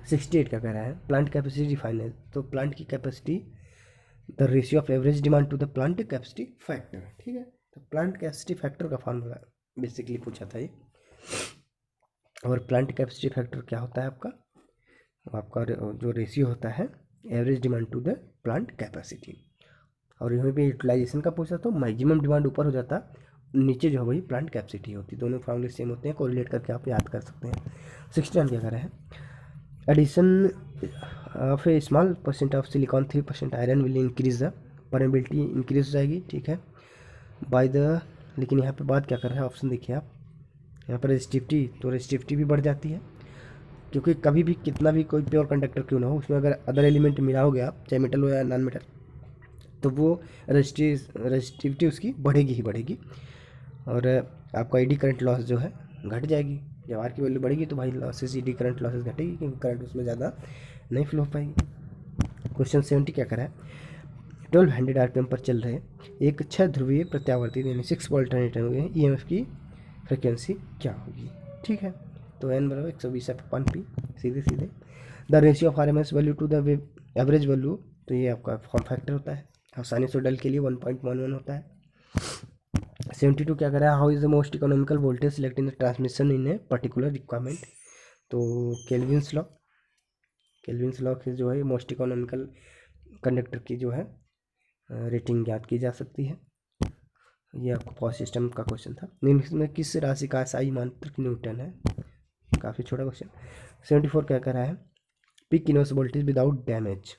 68 क्या कह रहा है, प्लांट कैपेसिटी डिफाइन है। तो प्लांट की capacity the ratio of average demand to the plant capacity factor. ठीक है, तो प्लांट कैपेसिटी फैक्टर का फार्मूला बेसिकली पूछा था ये। और प्लांट कैपेसिटी फैक्टर क्या होता है आपका, आपका जो रेशियो होता है average demand to the plant capacity. और यहाँ पे यूटिलाइजेशन का पूछा तो मैक्सिमम डिमांड ऊपर हो जाता, नीचे जो है वही प्लांट कैपेसिटी होती। दोनों फार्मूले सेम होते हैं, कोरिलेट करके आप याद कर सकते हैं। 69 क्या कर रहा है, addition of a small percent of silicon 3% iron will increase the permeability, increase हो जाएगी। ठीक है, बाय द, लेकिन यहाँ पे बात क्या कर रहा है, ऑप्शन देखिए आप, यहाँ पर रेजिस्टिविटी, तो रेजिस्टिविटी भी बढ़ जाती है, क्योंकि कभी भी कितना भी कोई प्योर कंडक्टर क्यों ना हो, उसमें अगर अदर एलिमेंट मिलाओगे आप, चाहे मेटल हो या नॉन मेटल, तो वो रेजिस्टिविटी उसकी बढ़ेगी ही बढ़ेगी। और आपका ईडी करंट लॉस जो है घट जाएगी। जब आर की वैल्यू बढ़ेगी तो भाई लॉसेस, ईडी करंट लॉसेस घटेगी, क्योंकि करंट उसमें ज़्यादा नहीं फ्लो हो पाएगी। क्वेश्चन 70 क्या करा है, 1200 RPM पर चल रहे एक 6 ध्रुवीय प्रत्यावर्ती यानी 6 वोल्ट अल्टरनेटर हुए EMF की फ्रिक्वेंसी क्या होगी। ठीक है, तो n बराबर 120/P, सीधे सीधे। The ratio of RMS value to the average value, तो ये आपका फॉर्म फैक्टर होता है, और साइनसोइडल के लिए 1.11 होता है। 72 क्या कर रहा है, how is the most economical voltage select in the transmission in a particular requirement. तो केल्विन्स लॉ के जो है मोस्ट इकोनॉमिकल कंडक्टर की जो है रेटिंग ज्ञात की जा सकती है। ये आपको पावर सिस्टम का क्वेश्चन था। निम्न में किस राशि का SI मात्रक न्यूटन है, काफ़ी छोटा क्वेश्चन। 74 क्या कर रहा है, peak inverse voltage without damage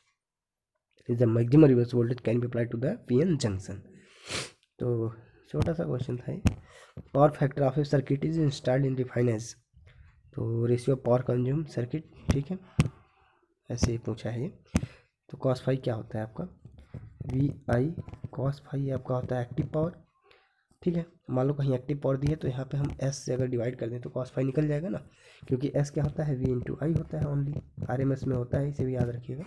is the maximum reverse voltage can be apply to the PN junction. तो छोटा सा क्वेश्चन था ये। Power factor of a circuit is installed in refineries, तो ratio of power consume circuit. ठीक है, ऐसे ही पूछा है ये। तो cos फाई क्या होता है आपका, VI cos फाई आपका होता है एक्टिव पावर। ठीक है, मान लो कहीं एक्टिव पावर दी है, तो यहाँ पे हम S से अगर डिवाइड कर दें तो cos फाई निकल जाएगा ना, क्योंकि S क्या होता है, V/I होता है, ओनली RMS में होता है, इसे भी याद रखिएगा।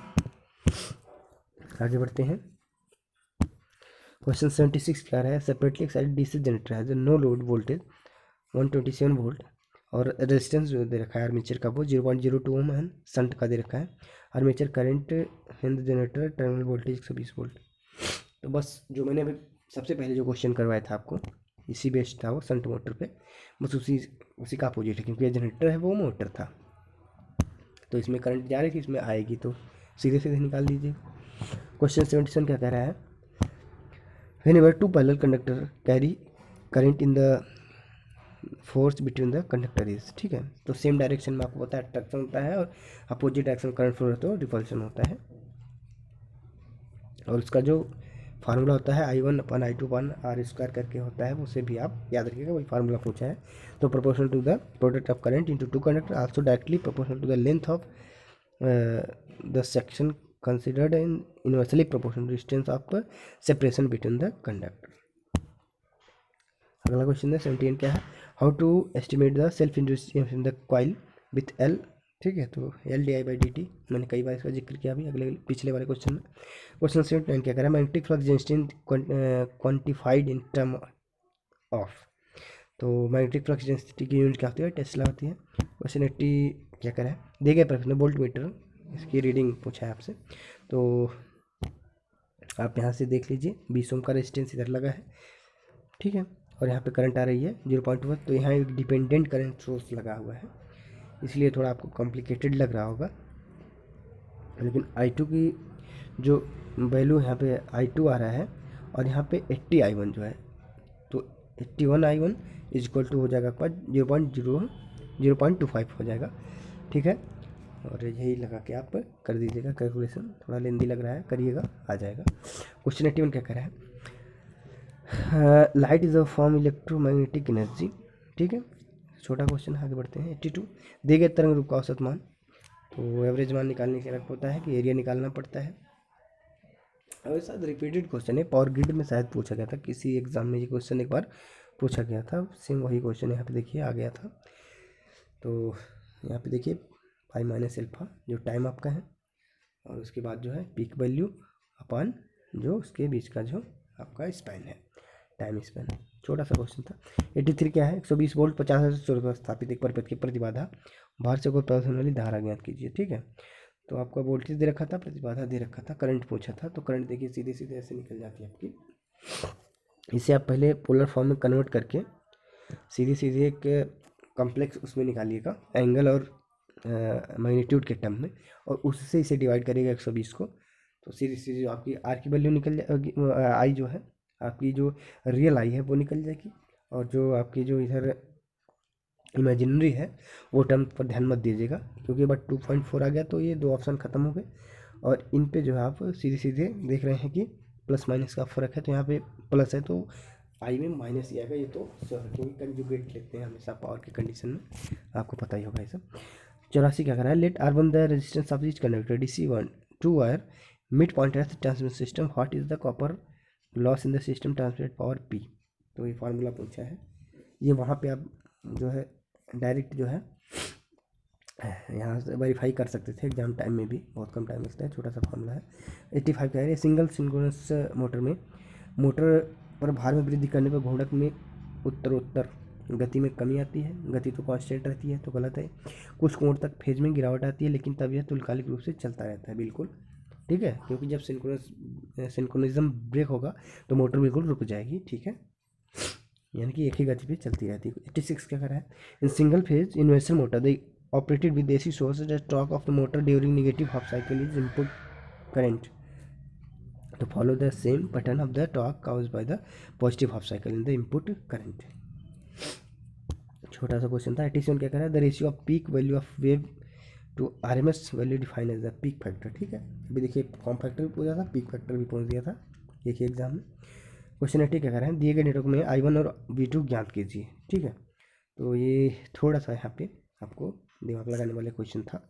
आगे बढ़ते हैं। क्वेश्चन 76 क्या है, सेपरेटली एक्साइटेड DC जनरेटर है जो नो लोड वोल्टेज 127 वोल्ट और रेजिस्टेंस जो दे रखा है आर्मेचर का वो 0.02 ओम है, शंट का दे रखा है। Armature current in the generator terminal voltage 120 volt. तो बस जो मैंने अभी सबसे पहले जो क्वेश्चन करवाया था आपको, इसी बेस्ड था वो, शंट मोटर पे, बस उसी का अपोजिट है, क्योंकि ये जनरेटर है वो मोटर था, तो इसमें करंट जा रही थी, इसमें आएगी, तो सीधे सीधे निकाल लीजिए। क्वेश्चन 77 क्या कह रहा है, whenever two parallel conductor carry current in the force between the conductor is. ठीक है, तो सेम डायरेक्शन में आपको पता है अट्रैक्शन होता है, और अपोजिट डायरेक्शन करंट फ्लो होता है, रिपल्शन होता है। और उसका जो फार्मूला होता है I1/I2/R² करके होता है, उसे भी आप याद रखिएगा, वही फार्मूला पूछा है। तो proportional to the product of current into two conductor also directly proportional to the length of the section considered in inversely proportional distance of separation between the conductor. अगला क्वेश्चन है 78 क्या है, how to estimate the self induced EMF in the coil with L। ठीक है, तो LdI/dt मैंने कई बार इसका जिक्र किया अभी अगले पिछले वाले क्वेश्चन में। क्वेश्चन 79 क्या कह रहा है, magnetic flux density quantified in term of. तो मैग्नेटिक फ्लक्स डेंसिटी की यूनिट क्या होती है, टेस्ला होती है। क्वेश्चन 80 क्या कह रहा है, दिए गए प्रश्न वोल्ट मीटर इसकी रीडिंग पूछा है आपसे, तो आप यहाँ से देख लीजिए 20 ओम का रेजिस्टेंस इधर लगा है। ठीक है, और यहाँ पे करंट आ रही है 0.1, तो यहाँ एक डिपेंडेंट करंट सोर्स लगा हुआ है, इसलिए थोड़ा आपको कॉम्प्लिकेटेड लग रहा होगा। लेकिन I2 की जो वैल्यू यहाँ पे I2 आ रहा है, और यहाँ पे 80I1 जो है, तो 81I1 इज इक्वल टू हो जाएगा आपका 0.25 हो जाएगा। ठीक है, और यही लगा के आप कर दीजिएगा कैलकुलेशन, थोड़ा लेंदी लग रहा है, करिएगा, आ जाएगा। क्वेश्चन 81 क्या कह रहा है, light is a form electromagnetic energy. ठीक है, छोटा क्वेश्चन, आगे बढ़ते हैं। 82 दिए गए तरंग रूप का औसत मान, तो एवरेज मान निकालने के लिए होता है कि एरिया निकालना पड़ता है। और शायद रिपीटेड क्वेश्चन है, पावर ग्रिड में शायद पूछा गया था किसी एग्जाम में, ये क्वेश्चन एक बार पूछा गया था, सेम वही क्वेश्चन यहाँ पे देखिए आ गया था। तो यहाँ पे देखिए पाई माइनस एल्फा जो टाइम आपका है, और उसके बाद जो है पीक वैल्यू अपान जो उसके बीच का जो आपका स्पैन है, टाइम स्पैन। छोटा सा क्वेश्चन था। 83 क्या है, 120 वोल्ट 50 स्रोत पर स्थापित एक परिपथ की प्रतिबाधा बाहर से कोई प्रवाह होने वाली धारा ज्ञात कीजिए। ठीक है, तो आपका वोल्टेज दे रखा था, प्रतिबाधा दे रखा था, करंट पूछा था। तो करंट देखिए सीधे सीधे ऐसे निकल जाती है आपकी। इसे आप पहले पोलर फॉर्म में कन्वर्ट करके सीधे सीधे एक कॉम्प्लेक्स उसमें निकालिएगा एंगल और मैग्नीट्यूड के टर्म में, और उससे इसे डिवाइड करिएगा 120 को, तो सीधे सीधे आपकी आर की वैल्यू निकल जाएगी, आई जो है आपकी जो रियल आई है वो निकल जाएगी, और जो आपकी जो इधर इमेजिनरी है वो टर्म पर ध्यान मत दीजिएगा, क्योंकि बट 2.4 आ गया तो ये दो ऑप्शन खत्म हो गए। और इन पे जो है आप सीधे सीधे देख रहे हैं कि प्लस माइनस का फ़र्क है, तो यहाँ पे प्लस है तो आई में माइनस ही आएगा, ये तो क्योंकि कंजुगेट लेते हैं हमेशा पावर की कंडीशन में, आपको पता ही होगा ये सब। 84 क्या कर रहा है, let R1 the resistance of each conductor DC1 two wire mid point at the transmission system, what is the copper loss in the system transmitted power P। तो ये फार्मूला पूछा है, ये वहाँ पे आप जो है डायरेक्ट जो है यहाँ से वेरीफाई कर सकते थे एग्जाम टाइम में भी, बहुत कम टाइम लगता है, छोटा सा फार्मूला है। 85 कह रहे हैं, सिंगल सिंक्रोनस मोटर में मोटर पर भार में वृद्धि करने पर घूर्णक में उत्तरोत्तर गति में कमी आती है, गति तो कांस्टेंट रहती है, तो गलत है। कुछ कोण तक फेज में गिरावट आती है, लेकिन तब यह तुल्यकालिक रूप से चलता रहता है, बिल्कुल ठीक है, क्योंकि जब सिंक्रोनिज्म ब्रेक होगा तो मोटर बिल्कुल रुक जाएगी। ठीक है, यानी कि एक ही गति पे चलती रहती है। 86 क्या कर रहा है, in single phase inverter motor the operated with AC source the torque of the motor during negative half cycle is input current to follow the same pattern of the torque caused by the positive half cycle in the input current। छोटा सा question था। 87 क्या कर रहा है, the ratio of peak value of wave to RMS value define as the peak factor. ठीक है, अभी देखिए फॉर्म फैक्टर भी पूछा था, पीक फैक्टर भी पूछ दिया था एक ही एग्जाम में। क्वेश्चन 80 क्या कर रहा है, दिए गए नेटवर्क में I1 और V2 ज्ञात कीजिए। ठीक है, तो ये थोड़ा सा यहाँ पे आपको दिमाग लगाने वाले क्वेश्चन था,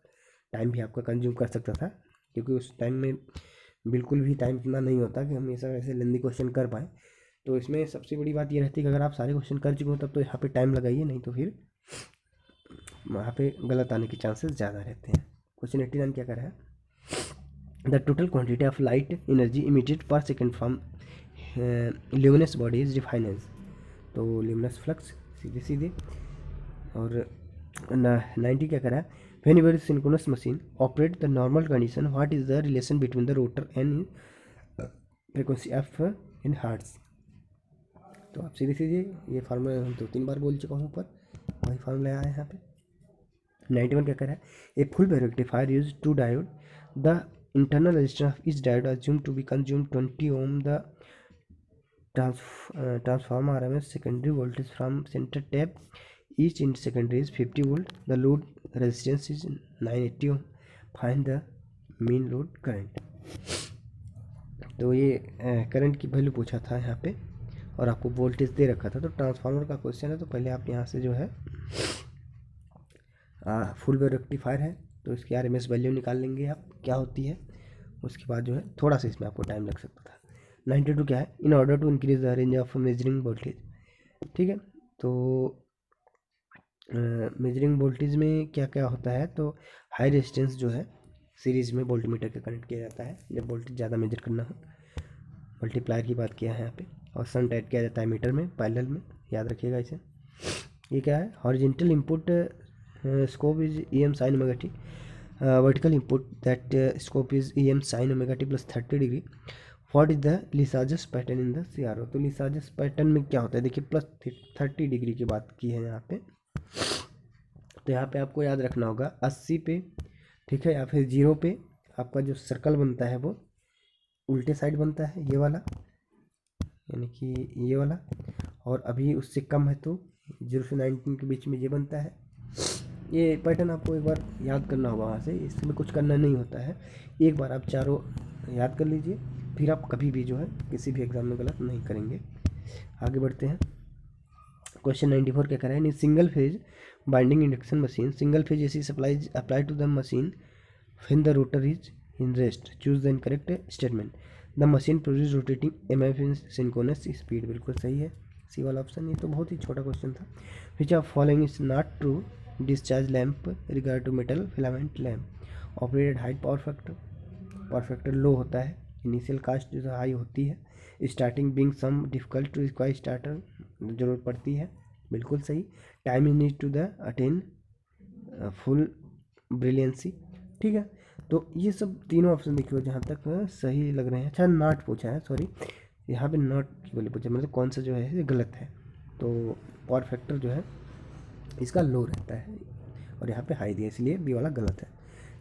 टाइम भी आपका कंज्यूम कर सकता था, क्योंकि उस टाइम में बिल्कुल भी टाइम इतना नहीं होता कि हम ये सब ऐसे लेंदी क्वेश्चन कर पाएँ। तो इसमें सबसे बड़ी बात ये रहती है कि अगर आप सारे क्वेश्चन कर चुके हो तब तो यहाँ पे टाइम लगाइए, नहीं तो फिर वहाँ पे गलत आने के चांसेस ज़्यादा रहते हैं। क्वेश्चन 89 क्या कर रहा है, the total quantity of light energy emitted per second from luminous body is define as, तो ल्यूमिनस फ्लक्स सीधे सीधे। और 90 क्या कर रहा है, whenever synchronous machine operate the normal condition, what is the relation between the rotor and frequency f in hertz। तो आप सीधे सीधे ये फार्मूला हम 2-3 बार बोल चुका हूँ, ऊपर वही फार्मूला आया है यहाँ पे। 91 क्या कर रहा है, a full wave rectifier use two diode the internal resistance of each diode assume to be consume 20 ohm the transformer RMS secondary voltage from center tap each in secondary is 50 volt, the load resistance is 980 ohm, find the mean load current। तो ये current की value पूछा था यहाँ पे, और आपको voltage दे रखा था। तो ट्रांसफार्मर का क्वेश्चन है, तो पहले आप यहाँ से जो है फुल वेव रेक्टिफायर है तो इसकी RMS वैल्यू निकाल लेंगे आप क्या होती है, उसके बाद जो है थोड़ा सा इसमें आपको टाइम लग सकता था। 92 क्या है, in order to increase the range of measuring voltage. ठीक है, तो मेजरिंग वोल्टेज में क्या क्या होता है, तो हाई रेजिस्टेंस जो है सीरीज में वोल्टमीटर के कनेक्ट किया जाता है जब वोल्टेज ज़्यादा मेजर करना हो, मल्टीप्लायर की बात किया है यहाँ पे, और सन टाइट किया जाता है मीटर में पैरेलल में, याद रखिएगा इसे। ये क्या है, horizontal input scope is EM sin omega T, vertical input that scope is EM sin omega T plus 30 degree, what is the Lissajous pattern in the CRO। तो लिसाजस पैटर्न में क्या होता है, देखिए प्लस 30 डिग्री की बात की है यहाँ पे, तो यहाँ पे आपको याद रखना होगा 80 पे, ठीक है, या फिर 0 पे आपका जो सर्कल बनता है वो उल्टे साइड बनता है, ये वाला, यानी कि ये वाला, और अभी उससे कम है तो 0 से 19 के बीच में ये बनता है। ये पैटर्न आपको एक बार याद करना होगा वहाँ से, इसमें कुछ करना नहीं होता है, एक बार आप चारों याद कर लीजिए, फिर आप कभी भी जो है किसी भी एग्जाम में गलत नहीं करेंगे। आगे बढ़ते हैं। क्वेश्चन 94 क्या कर रहा है, in single phase binding induction machine single phase AC supplies apply to the machine when the rotor is in rest, choose the incorrect statement. The machine produce rotating MF in synchronous speed, बिल्कुल सही है सी वाला option. ये तो बहुत ही छोटा question था। Which of following is not true, discharge lamp regard to metal filament lamp operated high power factor, power factor low होता है, इनिशियल कास्ट जो हाई होती है, starting being some difficult to require starter, जरूरत पड़ती है, बिल्कुल सही। Time is need to the attain full brilliancy, ठीक है। तो ये सब तीनों ऑप्शन देखिए जहाँ तक सही लग रहे हैं। अच्छा नॉट पूछा है, सॉरी यहाँ पे नॉट बोले पूछा, मतलब कौन सा जो है ये गलत है। तो पावर फैक्टर जो है इसका लो रहता है और यहाँ पे हाई दिया, इसलिए बी वाला गलत है।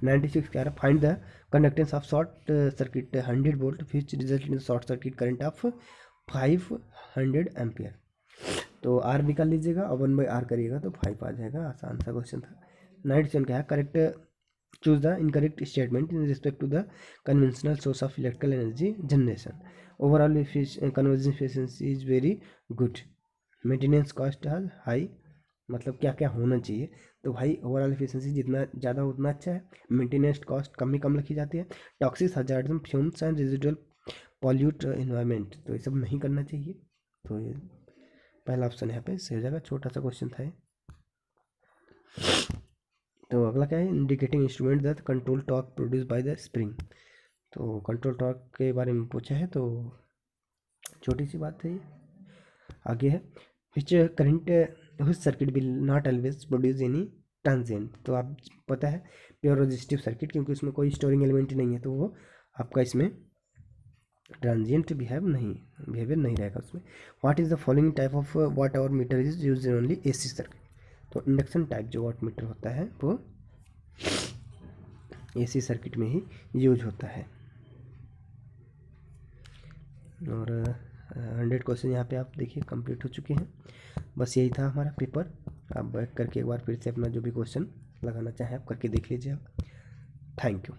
96 क्या रहा, find the conductance of short circuit 100 volt which result in short circuit current of 500 ampere. तो आर निकाल लीजिएगा और 1/r करिएगा तो 5 आ जाएगा, आसान सा क्वेश्चन था। 97 क्या है, correct choose the incorrect statement in respect to the conventional source of electrical energy generation, overall conversion efficiency is very good, maintenance cost है हाई, मतलब क्या क्या होना चाहिए। तो भाई ओवरऑल एफिशिएंसी जितना ज़्यादा उतना अच्छा है, मेंटेनेंस कॉस्ट कम ही कम रखी जाती है, toxic hazardous fumes and residual pollute environment, तो ये सब नहीं करना चाहिए। तो ये पहला ऑप्शन यहाँ पे सही हो जाएगा, छोटा सा क्वेश्चन था ये। तो अगला क्या है, indicating instrument that control torque produce by the spring, तो कंट्रोल टॉर्क के बारे में पूछा है, तो छोटी सी बात है ये। आगे है विच current which circuit will not always produce any transient, तो आप पता है प्योर रेजिस्टिव सर्किट, क्योंकि उसमें कोई स्टोरिंग एलिमेंट नहीं है, तो वो आपका इसमें ट्रांजिएंट बिहेवियर नहीं रहेगा उसमें। What is the following type of watt hour meter is use in only AC circuit, तो इंडक्शन टाइप जो वाट मीटर होता है वो एसी सर्किट में ही यूज होता है। और 100 क्वेश्चन यहाँ पे आप देखिए कंप्लीट हो चुके हैं। बस यही था हमारा पेपर। आप बैठ करके एक बार फिर से अपना जो भी क्वेश्चन लगाना चाहें आप करके देख लीजिए आप। Thank you.